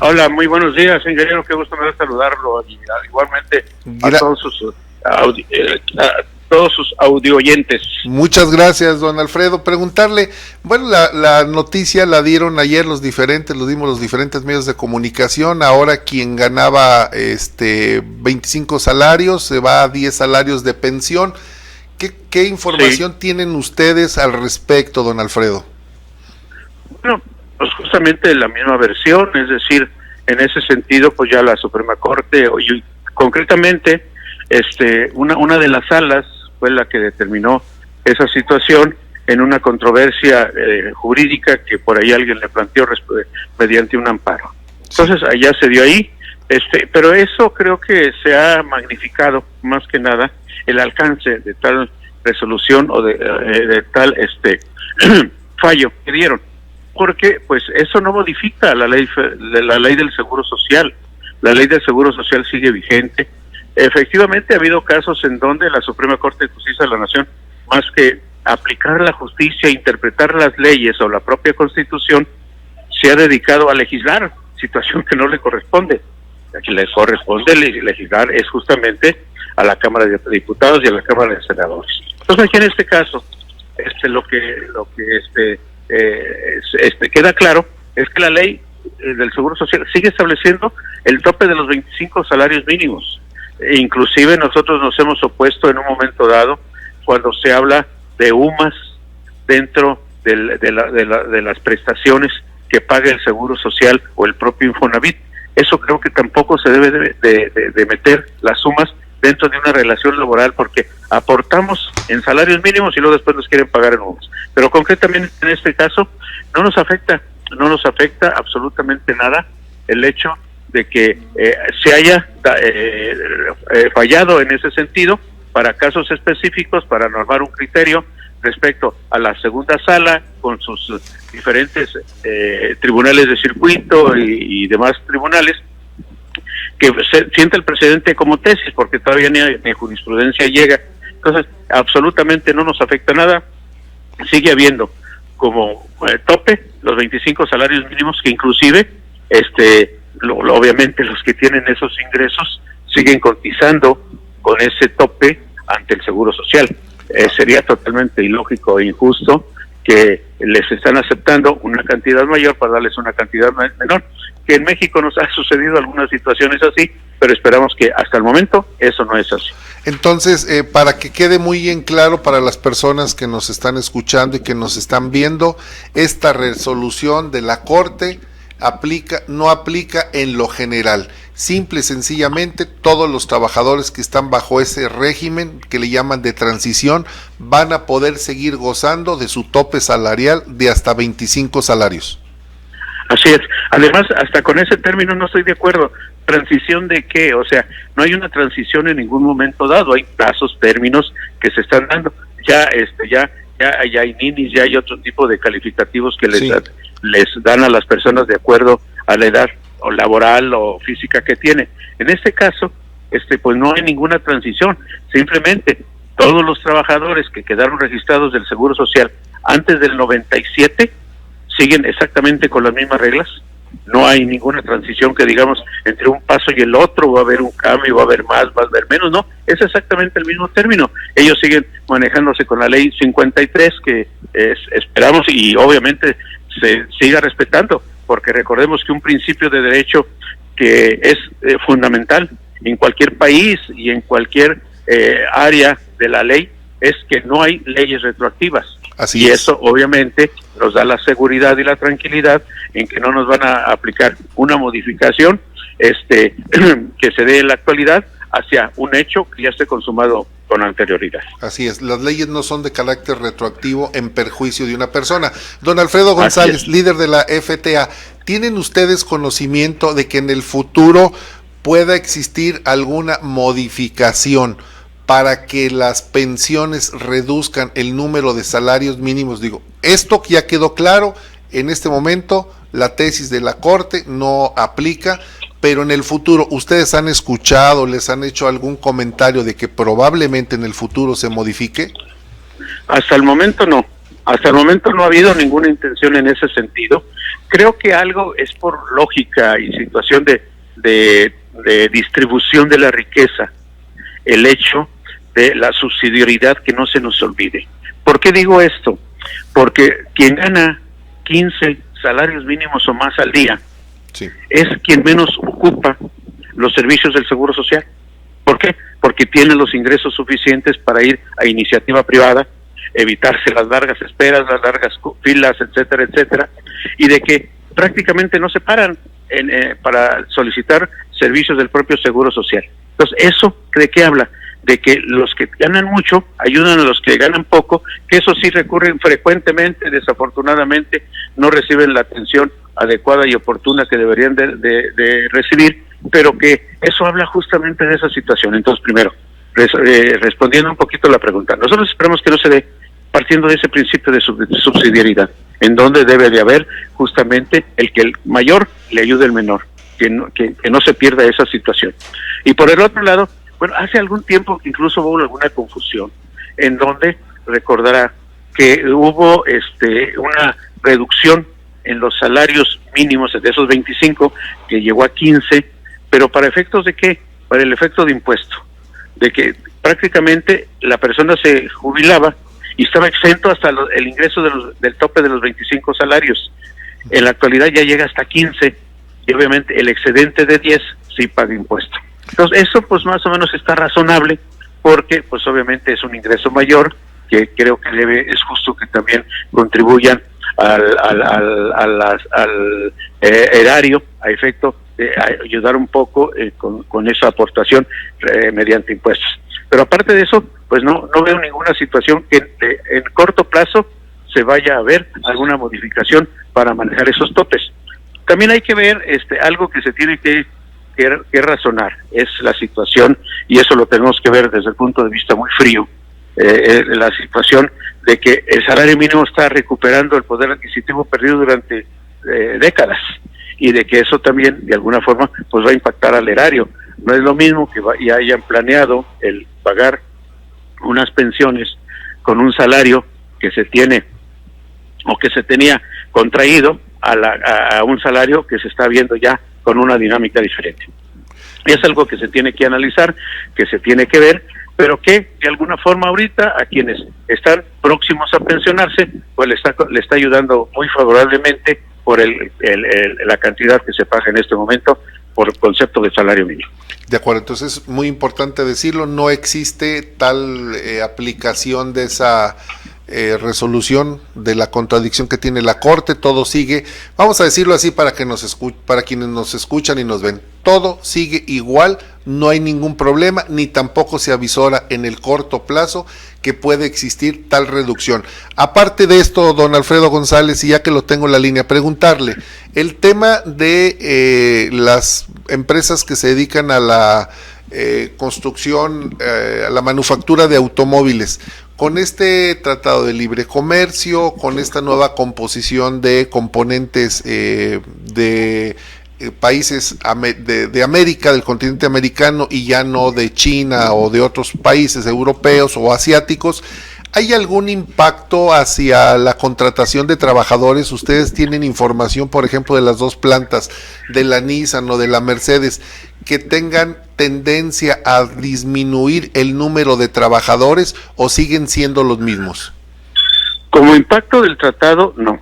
Hola, muy buenos días, ingeniero, qué gusto me da saludarlo, y igualmente a todos sus audio oyentes. Muchas gracias, don Alfredo. Preguntarle, bueno, la noticia la dieron ayer lo dimos los diferentes medios de comunicación. Ahora quien ganaba 25 salarios se va a 10 salarios de pensión. ¿Qué información tienen ustedes al respecto, don Alfredo? Bueno, pues justamente la misma versión, es decir, en ese sentido, pues ya la Suprema Corte, y concretamente, una de las salas fue la que determinó esa situación en una controversia jurídica que por ahí alguien le planteó mediante un amparo. Entonces, allá se dio ahí, pero eso creo que se ha magnificado más que nada el alcance de tal resolución o de tal fallo que dieron, porque pues eso no modifica la ley del Seguro Social. La ley del Seguro Social sigue vigente. Efectivamente ha habido casos en donde la Suprema Corte de Justicia de la Nación, más que aplicar la justicia, interpretar las leyes o la propia Constitución, se ha dedicado a legislar, situación que no le corresponde. A quien le corresponde legislar es justamente a la Cámara de Diputados y a la Cámara de Senadores. Entonces aquí en este caso, lo que queda claro es que la ley del Seguro Social sigue estableciendo el tope de los 25 salarios mínimos. Inclusive nosotros nos hemos opuesto en un momento dado cuando se habla de UMAS dentro de las prestaciones que paga el Seguro Social o el propio Infonavit. Eso creo que tampoco se debe de meter las sumas dentro de una relación laboral, porque aportamos en salarios mínimos y luego después nos quieren pagar en UMAS. Pero concretamente en este caso no nos afecta absolutamente nada el hecho de que se haya fallado en ese sentido para casos específicos, para normar un criterio respecto a la segunda sala con sus diferentes tribunales de circuito y demás tribunales, que se siente el precedente como tesis, porque todavía ni jurisprudencia llega. Entonces, absolutamente no nos afecta nada. Sigue habiendo como tope los 25 salarios mínimos, que inclusive obviamente los que tienen esos ingresos siguen cotizando con ese tope ante el Seguro Social. Sería totalmente ilógico e injusto que les están aceptando una cantidad mayor para darles una cantidad menor, que en México nos ha sucedido algunas situaciones así, pero esperamos que hasta el momento eso no es así. Entonces, para que quede muy en claro para las personas que nos están escuchando y que nos están viendo, esta resolución de la Corte no aplica en lo general. Simple y sencillamente, todos los trabajadores que están bajo ese régimen que le llaman de transición van a poder seguir gozando de su tope salarial de hasta 25 salarios. Así es. Además, hasta con ese término no estoy de acuerdo. ¿Transición de qué? O sea, no hay una transición en ningún momento dado. Hay plazos, términos que se están dando. Ya hay ninis, ya hay otro tipo de calificativos que les dan a las personas de acuerdo a la edad o laboral o física que tiene. En este caso, pues no hay ninguna transición. Simplemente todos los trabajadores que quedaron registrados del Seguro Social antes del 97 siguen exactamente con las mismas reglas. No hay ninguna transición que digamos entre un paso y el otro va a haber un cambio, va a haber más, va a haber menos. No, es exactamente el mismo término. Ellos siguen manejándose con la ley 53, que esperamos y obviamente se siga respetando, porque recordemos que un principio de derecho que es fundamental en cualquier país y en cualquier área de la ley es que no hay leyes retroactivas. Así y es. Eso obviamente nos da la seguridad y la tranquilidad en que no nos van a aplicar una modificación que se dé en la actualidad hacia un hecho que ya esté consumado con anterioridad. Así es, las leyes no son de carácter retroactivo en perjuicio de una persona. Don Alfredo González, líder de la FTA, ¿tienen ustedes conocimiento de que en el futuro pueda existir alguna modificación para que las pensiones reduzcan el número de salarios mínimos? Digo, esto ya quedó claro, en este momento la tesis de la Corte no aplica, pero en el futuro, ¿ustedes han escuchado, les han hecho algún comentario de que probablemente en el futuro se modifique? Hasta el momento no. Hasta el momento no ha habido ninguna intención en ese sentido. Creo que algo es por lógica y situación de distribución de la riqueza, el hecho de la subsidiariedad, que no se nos olvide. ¿Por qué digo esto? Porque quien gana 15 salarios mínimos o más al día, sí, es quien menos ocupa los servicios del Seguro Social. ¿Por qué? Porque tiene los ingresos suficientes para ir a iniciativa privada, evitarse las largas esperas, las largas filas, etcétera, etcétera, y de que prácticamente no se paran para solicitar servicios del propio Seguro Social. Entonces, ¿eso de qué habla? De que los que ganan mucho ayudan a los que ganan poco, que eso sí recurren frecuentemente, desafortunadamente no reciben la atención adecuada y oportuna que deberían de recibir, pero que eso habla justamente de esa situación. Entonces, primero, respondiendo un poquito a la pregunta, nosotros esperamos que no se dé partiendo de ese principio de subsidiariedad, en donde debe de haber justamente el que el mayor le ayude al menor, que no se pierda esa situación. Y por el otro lado, bueno, hace algún tiempo incluso hubo alguna confusión, en donde recordará que hubo una reducción en los salarios mínimos de esos 25, que llegó a 15, pero ¿para efectos de qué? Para el efecto de impuesto, de que prácticamente la persona se jubilaba y estaba exento hasta el ingreso del tope de los 25 salarios. En la actualidad ya llega hasta 15, y obviamente el excedente de 10 sí paga impuesto. Entonces eso pues más o menos está razonable, porque pues obviamente es un ingreso mayor, que creo que es justo que también contribuyan al erario, a efecto de ayudar un poco con esa aportación mediante impuestos. Pero aparte de eso, pues no veo ninguna situación que en corto plazo se vaya a ver alguna modificación para manejar esos topes. También hay que ver algo que se tiene que razonar, es la situación, y eso lo tenemos que ver desde el punto de vista muy frío, la situación de que el salario mínimo está recuperando el poder adquisitivo perdido durante décadas, y de que eso también de alguna forma pues va a impactar al erario. No es lo mismo que ya hayan planeado el pagar unas pensiones con un salario que se tiene o que se tenía contraído a un salario que se está viendo ya con una dinámica diferente. Es algo que se tiene que analizar, que se tiene que ver, pero que de alguna forma ahorita a quienes están próximos a pensionarse, pues le está ayudando muy favorablemente por la cantidad que se paga en este momento por concepto de salario mínimo. De acuerdo, entonces es muy importante decirlo, no existe tal aplicación de esa resolución de la contradicción que tiene la Corte, todo sigue, vamos a decirlo así para quienes nos escuchan y nos ven, todo sigue igual, no hay ningún problema, ni tampoco se avisora en el corto plazo que puede existir tal reducción. Aparte de esto, don Alfredo González, y ya que lo tengo en la línea, preguntarle, el tema de las empresas que se dedican a la construcción, a la manufactura de automóviles, con este tratado de libre comercio, con esta nueva composición de componentes de países de América, del continente americano, y ya no de China o de otros países europeos o asiáticos, ¿hay algún impacto hacia la contratación de trabajadores? ¿Ustedes tienen información, por ejemplo, de las dos plantas, de la Nissan o de la Mercedes, que tengan tendencia a disminuir el número de trabajadores o siguen siendo los mismos? Como impacto del tratado, no.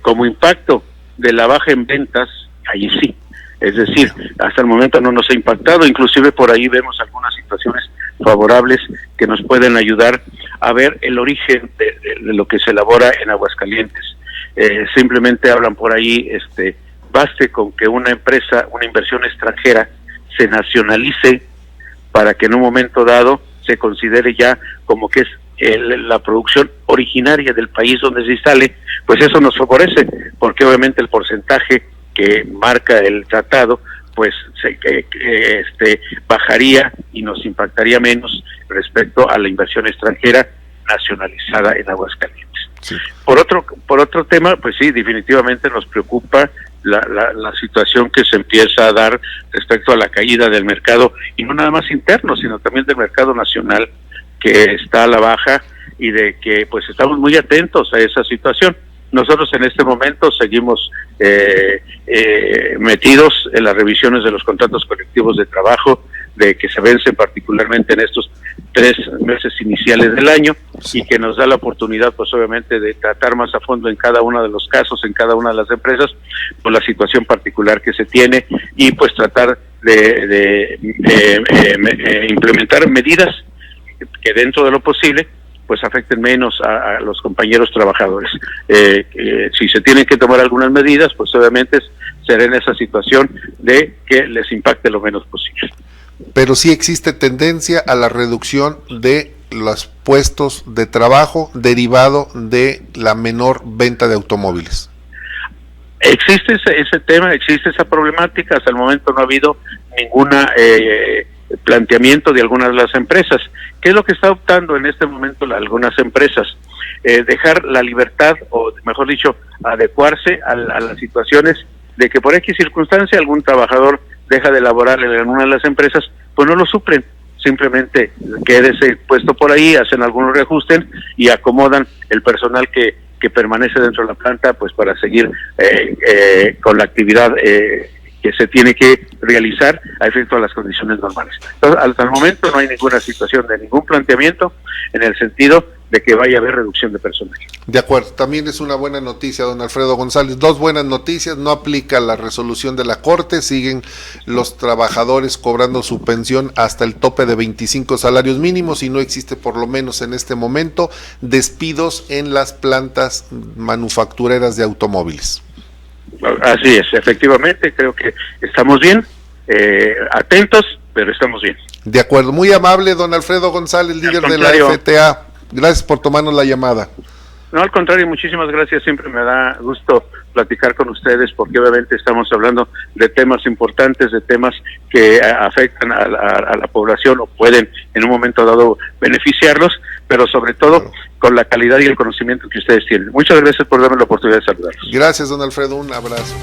Como impacto de la baja en ventas, ahí sí. Es decir, hasta el momento no nos ha impactado, inclusive por ahí vemos algunas situaciones favorables que nos pueden ayudar a ver el origen de lo que se elabora en Aguascalientes. Simplemente hablan por ahí, baste con que una empresa, una inversión extranjera se nacionalice para que en un momento dado se considere ya como que es la producción originaria del país donde se instale, pues eso nos favorece, porque obviamente el porcentaje que marca el tratado pues bajaría y nos impactaría menos respecto a la inversión extranjera nacionalizada en Aguascalientes. Sí. Por otro tema, pues sí, definitivamente nos preocupa la situación que se empieza a dar respecto a la caída del mercado, y no nada más interno, sino también del mercado nacional, que está a la baja, y de que pues estamos muy atentos a esa situación. Nosotros en este momento seguimos metidos en las revisiones de los contratos colectivos de trabajo, de que se vencen particularmente en estos 3 meses iniciales del año, y que nos da la oportunidad pues obviamente de tratar más a fondo en cada uno de los casos, en cada una de las empresas, por la situación particular que se tiene, y pues tratar de implementar medidas que dentro de lo posible pues afecten menos a los compañeros trabajadores. Si se tienen que tomar algunas medidas, pues obviamente será en esa situación de que les impacte lo menos posible. Pero sí existe tendencia a la reducción de los puestos de trabajo derivado de la menor venta de automóviles. Existe ese tema, existe esa problemática. Hasta el momento no ha habido ninguna planteamiento de algunas de las empresas. ¿Qué es lo que está optando en este momento algunas empresas? Dejar la libertad, o mejor dicho, adecuarse a las situaciones de que por X circunstancia algún trabajador deja de laborar en una de las empresas, pues no lo suplen. Simplemente queda ese puesto por ahí, hacen algunos reajustes y acomodan el personal que permanece dentro de la planta, pues para seguir con la actividad que se tiene que realizar a efecto de las condiciones normales. Entonces, hasta el momento no hay ninguna situación de ningún planteamiento en el sentido de que vaya a haber reducción de personal. De acuerdo, también es una buena noticia, don Alfredo González. 2 buenas noticias: no aplica la resolución de la Corte, siguen los trabajadores cobrando su pensión hasta el tope de 25 salarios mínimos y no existe, por lo menos en este momento, despidos en las plantas manufactureras de automóviles. Así es, efectivamente, creo que estamos bien, atentos, pero estamos bien. De acuerdo, muy amable don Alfredo González, líder de la FTA. Gracias por tomarnos la llamada. No, al contrario, muchísimas gracias. Siempre me da gusto platicar con ustedes, porque obviamente estamos hablando de temas importantes, de temas que afectan a la población o pueden en un momento dado beneficiarlos, pero sobre todo con la calidad y el conocimiento que ustedes tienen. Muchas gracias por darme la oportunidad de saludarlos. Gracias, don Alfredo, un abrazo.